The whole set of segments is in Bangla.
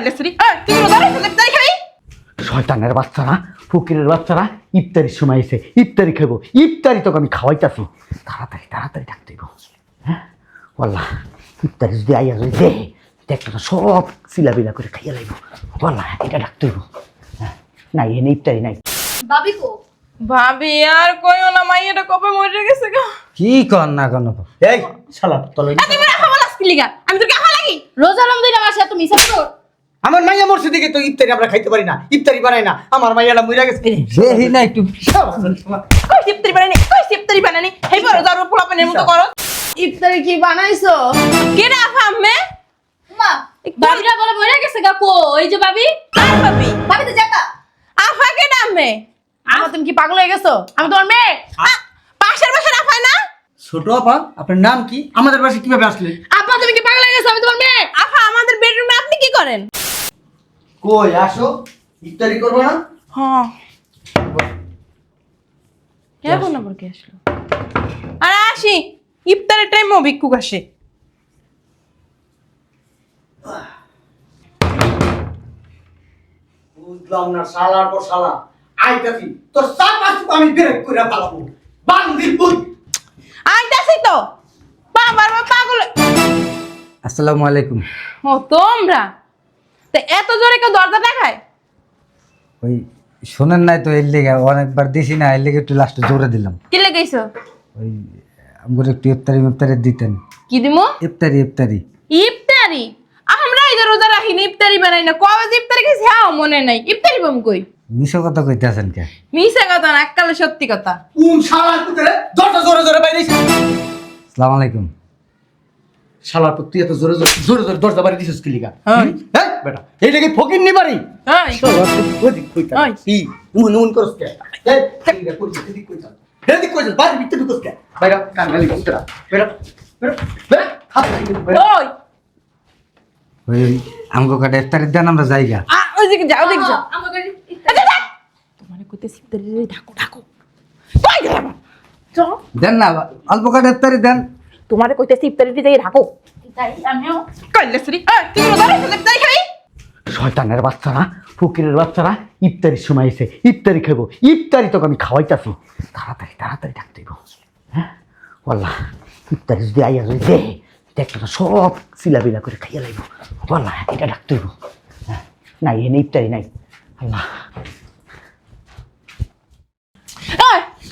কাইলেছরি তুই রোজা রাখছিস ইফতারি খাবি? শয়তানের বাচ্চারা, ফকিরের বাচ্চারা ইফতারির সময় এসে ইফতারি খাবো। ইফতারি তোকে আমি খাওয়াইতাছি। তাড়াতাড়ি তাড়াতাড়ি ডাকতে হইব। হ্যাঁ বললা ইফতারি যদি আইয়া যদি দে দেখতো না সব সিলাবিলা করে খাইয়া লাইব। বললা এটা ডাকতে হইব। হ্যাঁ নাই এনে ইফতারি নাই। ভাবি কো? ভাবি আর কইও না, মাইয়াটা কবে মরে গেছে গা। কি কর না কেন? এই শালা তলে তুই মেরা খাবো লাস্কি লিগা, আমি তোর কাহা লাগি? রোজা রমজান মাসে তুমি মিছা করো। আমার মাইয়া মরছে দিকে তো ইফতারি আমরা খাইতে পারি না, ইফতারি বানাই না। আমার মাইয়াটা মইরা গেছে। দেহি না একটু কই ইফতারি বানানি, কই ইফতারি বানানি? হেই বড় দারু পোলাপানের মতো করো। ইফতারি কি বানাইছো? কে না আম্মে? মা ভাবিরা বলে মরে গেছে গা। কো এই যে ভাবি? আর ভাবি ভাবি তো জাতা। আফা কে না আম্মে? আমা তুমি কি পাগল হয়ে গেছো? আমি তোমার মেয়ে। পাশের বাসার আফা না? ছোট আপা আপনার নাম কি? আমাদের বাসায় কিভাবে আসলেন? আপা তুমি কি পাগল হয়ে গেছো? আমি তোমার মেয়ে। আফা আমাদের বেডরুমে আপনি কি করেন? কই আসো, ইফতারি করবো না? হ্যাঁ এখন আবার কে আসলো? আরে আসি, ইফতারের টাইমও ভিক্ষুক আসে। বুঝলাম না শালার পর শালা আইতাছি তোর চার পাঁচ আমি ব্রেক করে পালাবো। বান্দির পুত আইতাছি তো বাবার পাগল। আসসালামু আলাইকুম। ও তোমরা তো এত জোরে কেউ দরজা দেখায়? ওই শোনেন নাই তো এর লেগে অনেকবার দিছি না, এর লেগে একটু লাস্টে জোরে দিলাম। কি লেগেছো? ওই আমাকে একটু ইফতারি দিতেন। কি দিমু? ইফতারি ইফতারি? আমরা এই যে রোজা রাখিনি, ইফতারি বানাই না। কবে যে ইফতারি খাইছি হ্যাঁ মনে নাই। ইফতারি বম কই? মিশো কথা কইতেছেন কে? মিছা কথা না, এককালে সত্যি কথা। কোন শালার পুতরে দরজা জোরে জোরে বাইরেছে। আসসালামু আলাইকুম। শালার পুত তুই এত জোরে জোরে জোরে জোরে দরজা বাইরে দিছিস কি লিগা? হ্যাঁ। হ্যাঁ বেটা এইটা কি ফকির নি বাড়ি? হ্যাঁ শালার পুত ওদিক কইতা ওই। কি নুন করস কে? এই ঠিক কই এদিক কইতা এদিক কইতা বাড়ি ভিতরে ঢুকস কে? বাইরে কাঙ্গালি কুতরা বেটা বেটা বেটা হাত বাইরে ওই ওই আমগো কাটা ইফতারি দেন, আমরা যাইগা। ওই দিকে যাও, দেখি যাও। আমাকে তোমার কইতে ইফতারি ঢাকো ঢাকো কই গেল? চল দেন না অল্প কাটা ইফতারি দেন। তোমার কইতে ইফতারি যাই ঢাকো। তাই আমিও কাইলেছরি তুই রোজা রাখছিস ইফতারি খাবি? শয়তানের বাচ্চারা, ফকিরের বাচ্চারা ইফতারির সময় এসে ইফতারি খাবো। ইফতারি তোকে আমি খাওয়াইতাছি। তাড়াতাড়ি তাড়াতাড়ি ডাকতে হইব। হ্যাঁ বললা ইফতারি যদি আইয়া যদি দে দেখতো না সব সিলাবিলা করে খাইয়া লাইব। বললা এটা ডাকতে হইব। হ্যাঁ নাই এনে ইফতারি নাই। আল্লাহ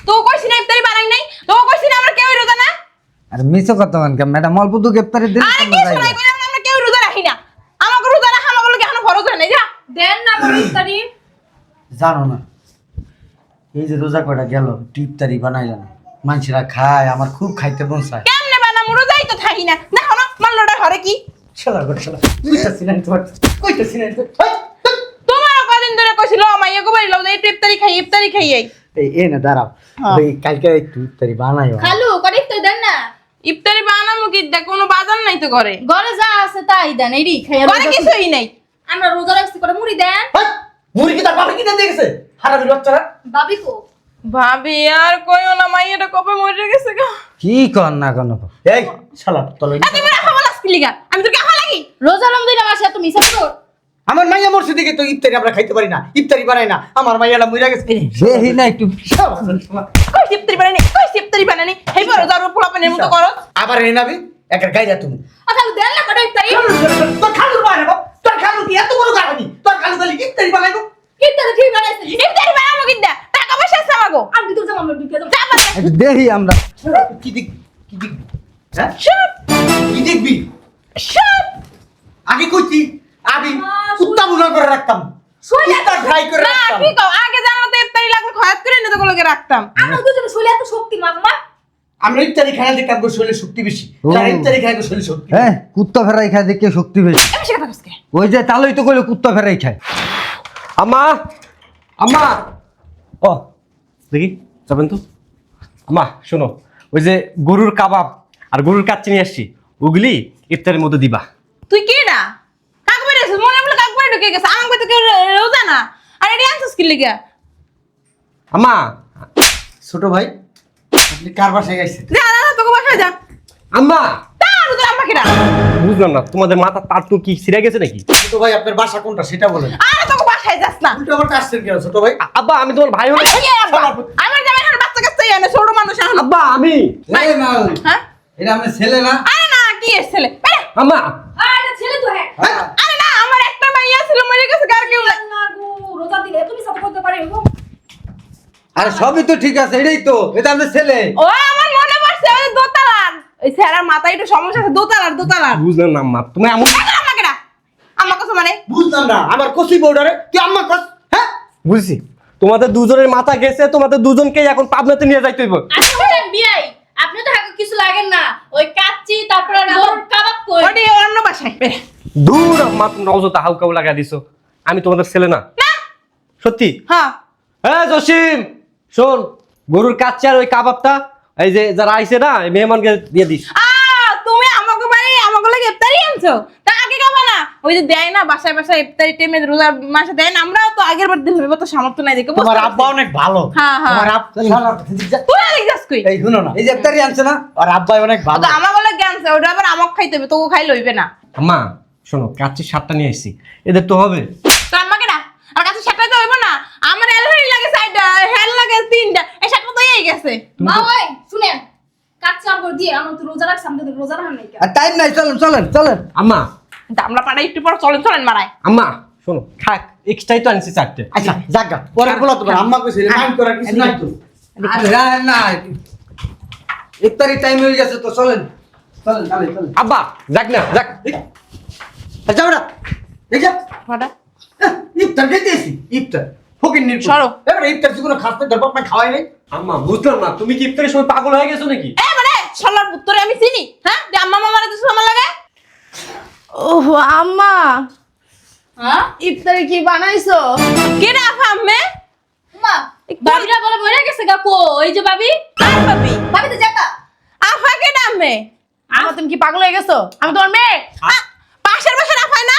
তো কইছি না ইফতারি বানাই নাই? তো কইছি না আমরা কেউ রোজা না? আর মিশো কথা কে ম্যাডাম অল্প দুঃখ ইফতারি দিন, আরে আমরা কি যাইগা। শোনাই কইলাম না আমরা কেউ রোজা রাখি না। আমাকে রোজা রাখা আমাকে লোকে এখনো ফরজ হয় নাই। যা দেন না বড় ইফতারি। জানো না এই যে রোজা কটা গেল ইফতারি বানাইল না, মানুষেরা খায়, আমার খুব খাইতে মন চায়। কেমনে বানাম? রোজাই তো থাকি না। দেখো না মাল্লোটা ঘরে কি শালার ঘর শালা কইতাছি না তোর কইতাছি না তোর তোমারও কদিন ধরে কইছিল মাইয়া গো বাড়ি লও যে ইফতারি খাই এই। এই না দাঁড়াও ওই কালকে একটু ইফতারি বানাইও। খালু করে ইফতারি দেন না। ইফতারি বানামু কি? দেখ কোনো বাজার নাই তো ঘরে। ঘরে যা আছে তাই দেন। এইডি খাইয়া ঘরে কিছুই নাই। আমরা রোজা রাখছি করে মুড়ি দেন। মুরগি তার বাবা কিনে দিয়ে গেছে হারামির বাচ্চারা। ভাবি কো? ভাবি আর কইও না, মাইয়াটা কবে মরে গেছে গা। কি কর না কেন? এই শালা তলে তুই মেরা খাবো লাস্কি লিগা, আমি তোর কাহা লাগি? রোজা রমজান মাসে তুমি মিছা করো। আমার মাইয়া মরছে দিকে তো ইফতারি আমরা খাইতে পারি না, ইফতারি বানাই না। আমার মাইয়াটা মইরা গেছে। দেহি না একটু কই ইফতারি বানানি, কই ইফতারি বানানি? হেই বড় দারু পোলাপানের মতো করো। আবার এনে নাবি একার গাইরা তুমি। খালু দেন না করে ইফতারি। তোর খালুর বানাবো, তোর খালু কি এত বড় কাহিনী? তোর খালু তাহলে ইফতারি বানাইবো? ইফতারি ঠিক বানাইছি। ইফতারি বানামু কিডা? টাকা পয়সা আছে আমাগো। আমি তো জামাম ঢুকে দাও। যা বানা। একটু দেহি আমরা। কি দেখ কি দেখ হ্যাঁ শুট কি দেখবি? শুট। আগে কইছি আমি কুত্তা বুনা করে রাখতাম, কুত্তা ফ্রাই করে না রাখতাম। কি কও? আগে জানো তো ইফতারি লাগলে খয়াত করে নিতে গুলোকে রাখতাম। আমরা দুজনে শরীরে এত শক্তি মামা। আমরা ইফতারি খাইলে দেখতাম গো শরীরে শক্তি বেশি। ও। যারা ইফতারি খায় গো শরীরে শক্তি। হ্যাঁ কুত্তা ফেরাই খায় দেখে শক্তি বেশি। এমন কথা কইছে। ওই যে তালই তো কইলো কুত্তা ফেরাই খায়। আম্মা আম্মা ও দেখি যাবেন তো। আম্মা শোনো, ওই যে গরুর কাবাব আর গরুর কাচ্চি নিয়ে আসছি, ওগুলি ইফতারের মধ্যে দিবা। তুই কি না কাক বেরেছিস? মনে বলে কাক বেরে ঢুকে গেছে। আমাকে তো কেউ রোজা না। আর এডি আনছিস কি লিগা? আম্মা ছোট ভাই আপনি কার বাসায় গেছেন? যা যা তোকে বাসায় যা। আম্মা তার তোর আম্মা কেডা? বুঝলাম না তোমাদের মাথা তার তো কি ছিঁড়ে গেছে নাকি? ছোট ভাই আপনার বাসা কোনটা সেটা বলেন। আরে তোকে বাসায় যাস না। উল্টো আবার আসছেন কেন ছোট ভাই? আব্বা আমি তোমার ভাই হই। এই আব্বা, আমার জামাই এখন বাচ্চা কাচ্চা এনে ছোট মানুষ এখন। আব্বা আমি এই মা, হ্যাঁ? এটা আমার ছেলে না? আরে না, কি এর ছেলে? বেটা। আম্মা আরে ছেলে তো হ্যাঁ হ্যাঁ। আরে না, আমার একটা মাইয়া ছিল মরে গেছে, আর কেউ নাই। না গো রোজা দিলে তুমি সব করতে পারে গো আরে সবই তো ঠিক আছে, এটাই তো, এটা আমার ছেলে। ও আমার মনে পড়ছে ওই দোতলার। ওই স্যারের মাথায় একটু সমস্যা আছে, দোতলার। বুঝলাম না আম্মা তুমি এমন আম্মা কেডা? আম্মা কথা মানে? বুঝলাম না, আমার কসি বউডারে তুই আম্মা কস, হ্যাঁ? বুঝছি তোমাদের দুজনের মাথা গেছে, তোমাদের দুজনকে এখন পাবনাতে নিয়ে যাইতে হইব। আচ্ছা বলেন বিয়াই আপনি তো হাগো কিছু লাগেন না ওই কাচ্চি তারপর আর গরুর কাবাব কই ওটি অন্য বাসায়। বেটা। দূর আম্মা তোমরা অযথা হাউকাউ লাগা দিছো। আমি তোমাদের ছেলে না না। সত্যি। হ্যাঁ। হ্যাঁ জসিম শোন, গরুর কাচ্চি আর ওই কাবাবটা এই যে যারা আইছে না এই মেহমানকে দিয়ে দিস। তুমি আমাকে বাড়ি আমাকে লাগে ইফতারি আনছো, তা আগে খাবা না? ওই যে দেয় না বাসায় ইফতারি টাইমে রোজার মাসে দেয় না, আমরাও তো আগের বার দিন হইব তো সামর্থ্য নাই দেখে। তোমার আব্বা অনেক ভালো। হ্যাঁ, হ্যাঁ। তোমার আব্বা তুই আগে যাস কই? এই শুনো না, এই যে ইফতারি আনছে না, আর আব্বা অনেক ভালো। তো আমার বলে জ্ঞানছে, ওটা আবার আমাকে খাইতে হবে, তোকে খাই লইবে না। আম্মা শোনো কাচ্চির স্বাদটা নিয়ে আসছি, এদের তো হবে। তো আমাকে না আর কাছে সাতটা তো হইব না, আমার এলহারি লাগে সাইডটা, হেল লাগে তিনটা, এই সাতটা তো এই গেছে। মা ওই শুনেন কাচ্চি আমগো দিয়ে আমরা তো রোজা রাখছি আমাদের রোজা রাখা নাই আর টাইম নাই, চলেন। আম্মা আমরা পাড়ায় একটু পর চলেন মারায়। আম্মা শোনো থাক, এক্সট্রাই তো আনছি চারটে। আচ্ছা জাগা পরে বলো তোমার আম্মা কইছে মাইন্ড করার কিছু নাই তো। আরে না, ইফতারি টাইম হয়ে গেছে তো, চলেন। আব্বা যাক না যাক। যাও না, এই যা কটা? ইফতার দিতেছি, ইফতার ফকির নির সরো। এবারে ইফতার জীবনে খাসতে ধরব আপনি খাওয়াই নাই। আম্মা বুঝলাম না, তুমি কি ইফতারের সময় পাগল হয়ে গেছো নাকি? এ মানে শালার পুত্তরে আমি চিনি, হ্যাঁ? যে আম্মা মামারে দিছ আমার লাগে। ওহ আম্মা, হ্যাঁ ইফতারি কি বানাইছো? কে রে আফা আম্মে? মা বাবিরা বলে মরে গেছে গা কো এই যে বাবি আর ভাবি বাবি তো যেতা আফা কে আম্মে? আফা তুমি কি পাগল হয়ে গেছো? আমি তোমার মেয়ে। পাশের বাসার আফাই না?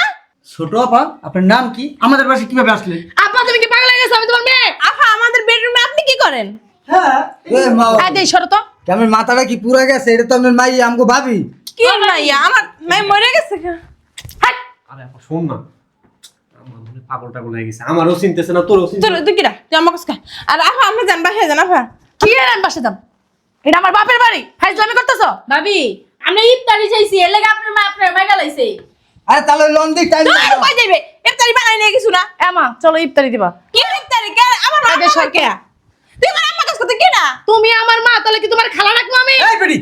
ছোট আপা, আপনার নাম কি? আমাদের বাসায় কিভাবে আসলেন? আপা তুমি কি পাগল হয়ে গেছো? আমি তোমার মেয়ে। আফা আমাদের বেডরুমে আপনি কি করেন? হ্যাঁ এ মা, আয় দেই সরো তো। আমার মাথাটা কি পুরা গেছে? এটা তো আপনার মাই আমগো ভাবি। কি মাইয়া আমার মেয়ে মরে গেছে। হাট আরে আপা শোন না, আমার মনে পাগল টাগল হয়ে গেছে, আমারও চিনতেছে না তোরও চিনতেছে চলো তুই কিরা তুই আমার কাছে আর আফা আমি জান বাসায় জান আফা। কি এর বাসে দাম? এটা আমার বাপের বাড়ি, ফাইজলামি করতেছো? বাবি আমরা ইফতারি চাইছি এর লাগে আপনার মা গালাইছে আরে তাহলে লন্ডি টাইম তুই কই যাইবে? ইফতারি বানাই নিয়ে কিছু না। এমা চলো ইফতারি দিবা। কি ইফতারি কে আমার মা আগে সর কে? তুই আমার আম্মা কাছে কত কিরা? তুমি আমার মা, তাহলে কি তোমার খালা রাখবো আমি? এই বেডি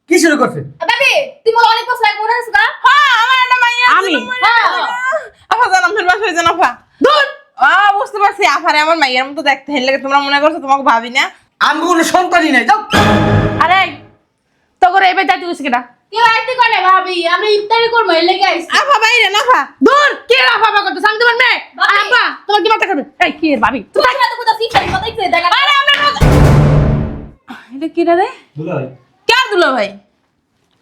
কি শুরু করছে? বাবি তুমি অনেক বছর আগে মরে গেছে গা হ্যাঁ আমার একটা মাইয়া আমি? ছিল, মরে গেছে। আফা জান আমার বাসায় জান আফা। দূর। বুঝতে পারছি আফারে আমার মাইয়ার মতো দেখতে হেল লাগে, তোমরা মনে করছো তোমাকে ভাবি না? আমগো কোনো সন্তানই নাই, যাও। আরে তো করে এবার যাইতে গেছে কেটা? কেউ আইতে করে ভাবি আমরা ইফতারি করবো এর লাগে আইছি আফা বাইরে না আফা। দূর, কি এর আফা করতেছ? আমি তোমার মেয়ে। আর বাপরে। আব্বা তোমার কি মাথা খাবে? এই কি এর ভাবি? তোমার সাথে কোথাও ইফতারি কথা ইচ্ছে দেখা আরে আমরা এটা কি রে? দুলাই কে দুলো ভাই?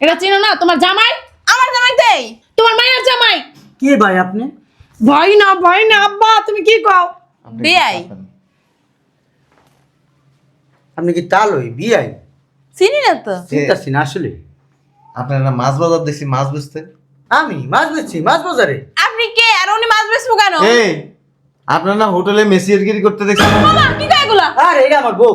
এটা চিনো না তোমার জামাই? আমার জামাই দেই। তোমার মায়ের জামাই? কে ভাই আপনি? ভয় না আব্বা, তুমি কি কও? বিয়াই আপনি কি তালই বিআই? চিনি না তো। চিন্তাছি না আসলে। আপনার না মাছ বাজার দেখছি, মাছ বেচতে। আমি মাছ বেচছি, মাছ বাজারে। আপনি কে আর উনি মাছ বেচবো কেন? এই আপনার না হোটেলে মেসিয়ারগিরি করতে দেখছি। মামা কি কয় এগুলা? আরে এটা আমার বউ।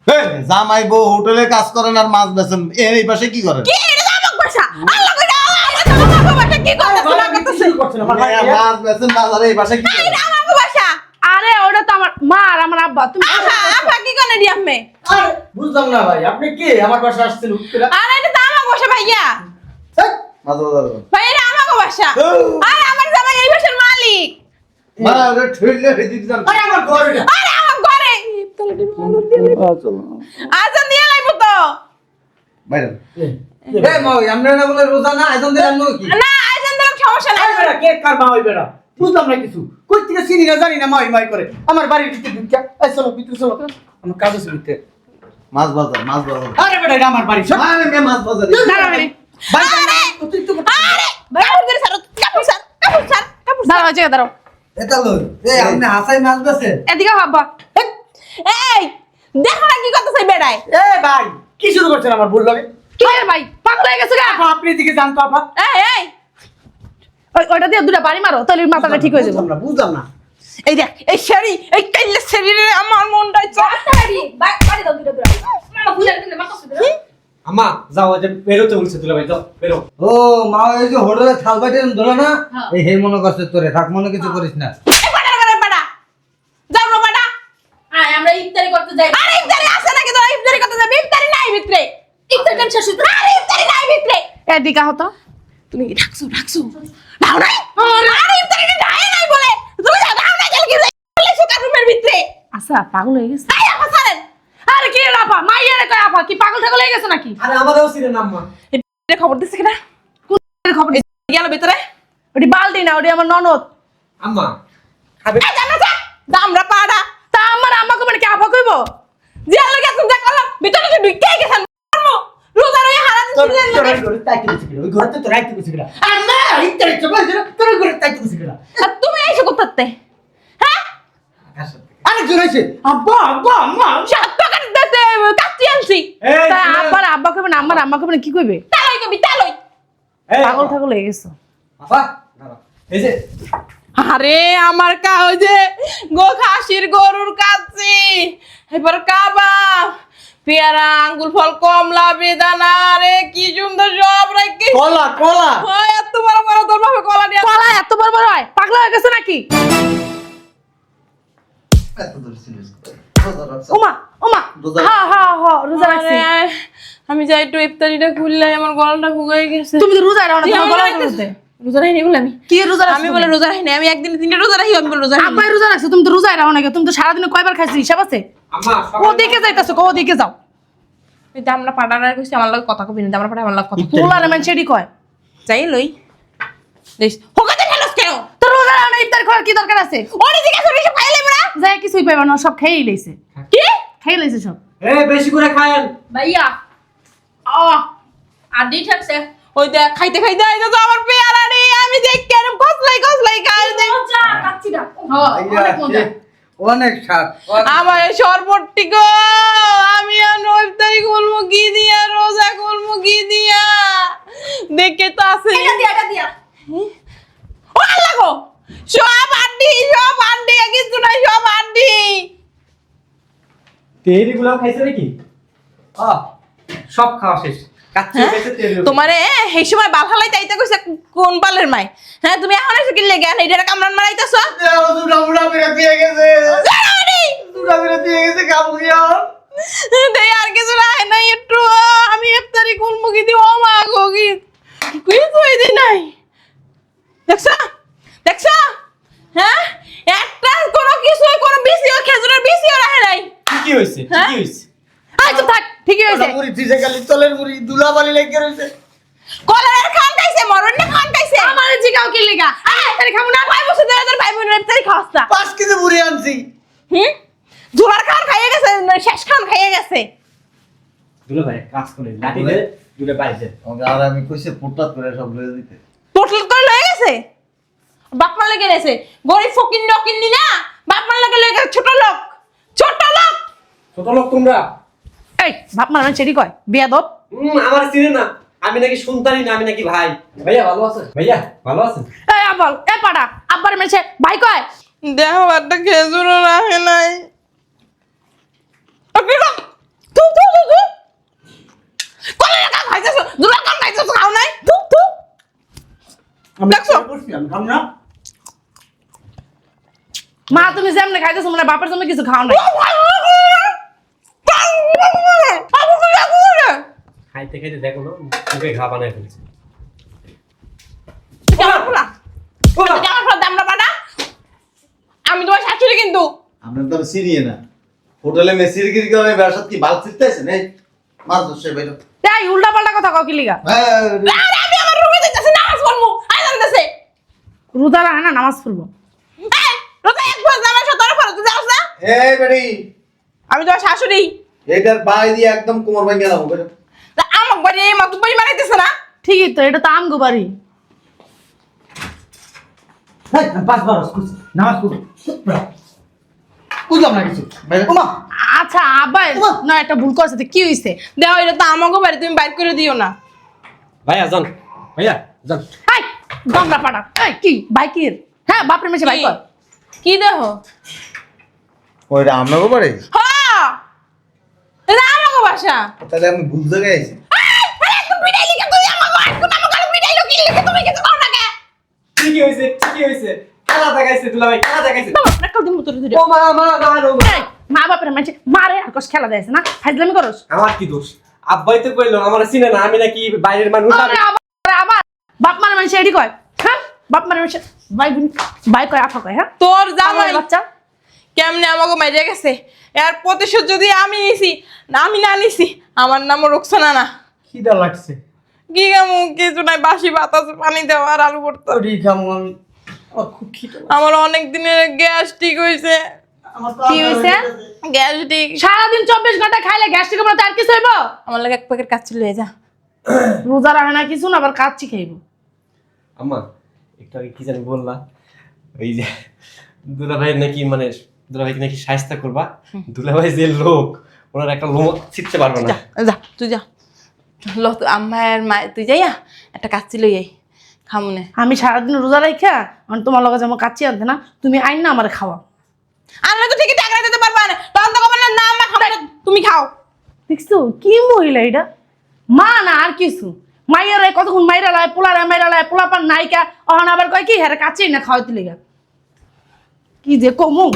এই, জামাই বউ হোটেলে কাজ করেন আর মাছ বেচেন, এই পাশে কি করেন? কি এটা তো আমার বাসা। আল্লাহ কইরা এটা তো আমার বাসা, কি করতেছ না করতেছ? শুরু করছেন আমার ভাই। মাছ বেচেন বাজারে, এই পাশে কি করেন? এটা আমার বাসা। আরে ওটা তো আমার মা আর আমার আব্বা। তুমি আফা আফা কি কোনে দি আম্মে? আরে বুঝলাম না ভাই, আপনি কে আমার বাসায় আসছেন উত্তরা? আরে এটা তো আমার বাসা ভাইয়া। মাছ বাজার করেন। ভাই এটা আমার বাসা। আরে আমার জামাই এই বাসার মালিক। মারা ওরে ঠেলে দিতে যান। আরে আমার ঘর এটা। আরে আমার ঘরে আজান দিয়ে লাইবো তো। বাইরে। এই মই আমরা না বলে রোজা না আইজন দিলাম কি? না আজান দিলে সমস্যা নাই। আরে বেটা কে কার মা হই বেটা? বুঝলাম না কিছু। কই থেকে চিনি না জানি না মাই করে। আমার বাড়ির ভিতরে ঢুকিয়া, এই চলো ভিতরে চলো। আমার কাজ আছে ভিতরে। মাছ বাজার, মাছ বাজার। আরে বেটা এটা আমার বাড়ি। আরে মে মাছ বাজার। দাঁড়াবে। ভাই আরে! অতিরিক্ত আরে কাপড় ধরে ছাড়ো, কাপড় ছাড়, কাপড় ছাড়, কাপড় ছাড়। দাঁড়াও জায়গা দাঁড়াও। এটা লই। এই আপনি হাসাই মাছ বেচেন? এদিকে আব্বা। এই দেখো না কি করতেছে বেড়ায়। এ ভাই কি শুরু করছেন আমার ভুল লাগে? কি রে ভাই পাগল হয়ে গেছে গা আপনি দিকে জানতো আপা এই ওইটা দিয়ে দুটা বাড়ি মারো তাহলে মাথাটা ঠিক হয়ে যাবে বুঝলাম না এই দেখ এই শাড়ি এই কাইলে শরীরে আমার মনটাই চল বাড়ি বাড়ি দাও দুটো মামা বুঝার দিলে মাথা সুদে আম্মা যাও ওই যে বেরোতে বলছে দুলা ভাই যাও বেরো। ও মা এই যে হোটেলে থাল বাটি ধরো না হ্যাঁ। এই হে মনে করছে তোরে থাক মনে কিছু করিস না পাড়া যাও না পাড়া আয় আমরা ইফতারি করতে যাই আরে ইফতারি আছে নাকি তোরা ইফতারি করতে যাবি ইফতারি নাই ভিতরে ইফতার কেন শেষ হইতো আরে ইফতারি নাই ভিতরে এদিকে হতো তুমি কি রাখছো দাও নাই আরে ইফতারি নাই বলে তুমি দাও নাই গেল কি বলে সুকার রুমের ভিতরে আচ্ছা পাগল হয়ে গেছে আই আপা ছাড়েন আরে কি রে আপা মাইয়া রে কয় আপা কি পাগল ঠাগল হয়ে গেছে নাকি আরে আমারও ছিল না আম্মা। এই খবর দিছে কিনা এর খবর গেল ভিতরে ওটি বালতি না ওটি আমার ননদ আম্মা খাবে এই জানা যা দামরা পাড়া তা আমার আম্মাকে মানে কি আপা কইবো জিয়াল গেছেন যা কলম ভিতরে যে ঢুকে গেছেন রোজা রই হারা দিছিলেন ওই ঘরে তো রাইতে বসে গেলা আল্লাহ ইত্যাদি চলে তোর ঘরে তাইতে বসে গেলা আর তুমি এসে করতে হ্যাঁ আরে জোরাইছে আব্বা আব্বা আম্মা সাত টাকা দিতে কাচ্চি আনছি এই তা আব্বার আব্বা কইবে না আমার আম্মা কইবে না কি কইবে তালই কবি তালই এই পাগল ঠাগল হয়ে গেছে আপা দাঁড়াও। এই যে আরে আমার কাউ যে খাসির গরুর কাচ্চি এবার কাবাব পেয়ারা আঙ্গুল ফল কমলা বেদানা রে কি সুন্দর সব রেখে কলা কলা হয় এত বড় বড় তোর বাবা কলা দিয়ে পালা এত বড় বড় হয় পাগলা হয়ে গেছে নাকি এত দূর ছিল ওমা ওমা রোজা হ্যাঁ হ্যাঁ হ্যাঁ রোজা রাখছি আরে, আমি যাই একটু ইফতারিটা খুললে আমার গলাটা ফুগাই গেছে তুমি তো রোজা রাখো না তুই তোমার আমার গলা রাখতে- গেছে রোজা রাখিনি বলে আমি কি রোজা রাখছো আমি বলে রোজা রাখিনি আমি একদিন তিনটা রোজা রাখি আমি বলে রোজা রাখিনি আব্বাই রোজা রাখছো তুমি তো রোজাই রাখো না তুমি তো সারাদিনে কয়বার খাইছো হিসাব আছে আম্মা ওদিকে যাইতাছো ওদিকে যাও এই যে আমরা পাড়ার কইছি আমার লগে কথা কবি না আমরা পাড়া আমার লগে কথা তোলার মান সেটি কয় চাই লই দেখ হোকাতে ফেলস কেন তো রোজা রাখো না ইফতার করার কি দরকার আছে ওরে দিকে সরে এসে খাইলে বড়া যাই কিছুই পাইবা না সব খেয়েই লইছে কি খেয়ে লইছে সব এই বেশি করে খায়েন। ভাইয়া আড্ডি ঠাকছে ওই দেখ খাইতে খাইতে আইতো তো আমার পেয়ারা রে আমি দেখ কেন কসলাই খাই দেখ মজা কাচ্চি না অনেক মজা অনেক স্বাদ আমার এই শরবতটি গো আমি আর ইফতারি খুলবো কি দিয়া রোজা খুলবো কি দিয়া দেখে তো আছে এটা দিয়া ও আল্লাহ গো সব আড্ডি কিছু নাই সব আড্ডি তেরিগুলো খাইছে নাকি সব খাওয়া শেষ কাচ্চি খাইছে তেরি তোমারে এই সময় বাল হালাই তাইতে কইছে কোন বালের মাই হ্যাঁ তুমি এখন এসে কিনলে জ্ঞান এইটা কামরান মারাইতেছ দুটা বুড়া বেড়া দিয়ে গেছে দুটা বেড়া দিয়ে গেছে কাবুয়া দেই আর কিছু নাই একটু আমি ইফতারি খুলবো কি দি ও মা গো কি কই দি নাই দেখছ হ্যাঁ একটা কোনো কিছু কোনো বিসিও খেজুরের বিসিও রাখে নাই কি হইছে হ্যাঁ? কি হইছে আই তো থাক ঠিকই হয়েছে মুড়ি ফিজে খালি তলের মুড়ি দুলাবালি লেগে রয়েছে কলারের খান খাইছে মরণে খান খাইছে আমার জিগাও কি লিগা ইফতারি খাবো না 5 বছর ধরে তোর ভাই বোনের ইফতারি খাওয়াস না 5 কেজি মুড়ি আনছি ঝোলার খান খাইয়ে গেছে শেষ খান খাইয়ে গেছে দুলা ভাই কাজ করে লাঠি দে দুলা বাইরে দে ওকে আর আমি কইছে ফুটপাত করে সব লয়ে দিতে পোটল করে লয়ে গেছে বাপমার লেগে গেছে গরিব ফকির নকিন্নি না বাপমার লেগে লয়ে গেছে ছোট লোক ছোট লোক তোমরা এই বাপ মা মানে সেটি কয় বিয়াদব আমার চিনে না আমি নাকি শুনতানি না আমি নাকি ভাই ভাইয়া ভালো আছেন ভাইয়া ভালো আছেন এই আব্বাল এ পাড়া আব্বার মেছে ভাই কয় দেহ একটা খেজুরও রাখে নাই কলারের খান খাইতেছ ঝোলার খান খাইতেছ খাও নাই দেখছো আমি খাম না মা তুমি যেমনে খাইতেছো মানে বাপের জন্য কিছু খাও নাই খাইতে খাইতে দেখো না মুখে ঘা বানায় ফেলছে আমি তোমার শাশুড়ি কিন্তু আমরা তো সিরিয়ে না হোটেলে মেসির গিরি করে ব্যবসা কি বাল ছিটতেছেন এই মাছ দশে বাইরে এই উল্টা পাল্টা কথা কও কি লিগা আরে আমি আমার রুমে যাইতাছি নামাজ পড়মু আইতাছে রোজা রাখে না নামাজ পড়বো এই রোজা এক বছর আমার সাথে তোর ফরজ যাওস না এই বেড়ি আমি তোমার শাশুড়ি এইটার বাই দিয়ে একদম কোমর ভাঙিয়ে দাও বেড়ে তা আমাক বাড়ি এই মাতুক বাড়ি মারাইতেছে না ঠিকই তো এটা তো আমগো বাড়ি পাঁচবার করছি নামাজ পড়ো বুঝলাম না কিছু ওমা আচ্ছা আবার না একটা ভুল করছে তো কি হইছে? দেখো এটা তো আমাকে বাড়ি, তুমি বাইর করে দিও না। ভাইয়া যান, ভাইয়া যান। এই গমরা পাড়া এই কি বাইকের হ্যাঁ বাপরে মেশে বাইক কর কি দেখো? ওই রামনগর বাড়ি, হ্যাঁ এটা আমাকে বাসা। তাহলে আমি বুঝতে গেছি। ঠিকই হয়েছে, ঠিকই হয়েছে। খেলা দেখাইছে দুলাভাই, খেলা দেখাইছে। ও মা, মা, মা, ও মা। এই, মা বাপের মেশে মারে আর কস খেলা দেয়ছে না ফাইজলামি করস আমার কি দোষ? আব্বাই তো কইলো আমার চিনে না, আমি নাকি বাইরের মানুষ। আরে আবার বাপ মারে মেশে এডি কয় হ্যাঁ বাপ মারে মেশে বাই কয় আফা কয় হ্যাঁ তোর আমার জামাই বাচ্চা কেমনে আমাকে মেরে গেছে, এর প্রতিশোধ যদি আমি নিছি না, আমি না নিছি, আমার নামও রোকসানা না। খিদা লাগছে, কি কেমন কিছু নাই, বাসি বাতাস পানি দেওয়া আর আলু ভর্তা। ওটি খামো আমি। আমার খুব খিদা লাগছে। আমার অনেক দিনের গ্যাস্ট্রিক হয়েছে। আমার তো কি হইছে? গ্যাস্ট্রিক। সারাদিন 24 ঘন্টা খাইলে গ্যাস্ট্রিক হবে আর কিছু হইব? আমার লাগে এক প্যাকেট কাচ্চি লয়ে যা। রোজা রাখে না কিছু না আবার কাচ্চি খাইব। আম্মা একটু আগে কি জানি বললা, ওই যে দুলাভাই নাকি মানে দুলাভাইকে নাকি সাহায্য করবা। দুলাভাই যে লোক, ওনার একটা লোক ছিটতে পারবে না। যা যা তুই যা, ল আমার মা, তুই যাইয়া একটা কাচ্চি লই আই খামুনে। আমি সারাদিন রোজা রাখা তোমার লগে যেমন কাচ্চি আনতে না তুমি আইন না আমার খাওয়া। আমরা তো ঠিকই টাকা দিতে পারবা না, তখন তো কবে না আমরা খাবো না, তুমি খাও। দেখছো কি মহিলা এটা, মা না আর কিছু। মাইয়ারে কতক্ষণ মাইরা লায় পোলা পান নাইকা অহন আবার কয় কি হ্যাঁ কাচ্চি না খাওয়াইতে লেগা কি যে কমু।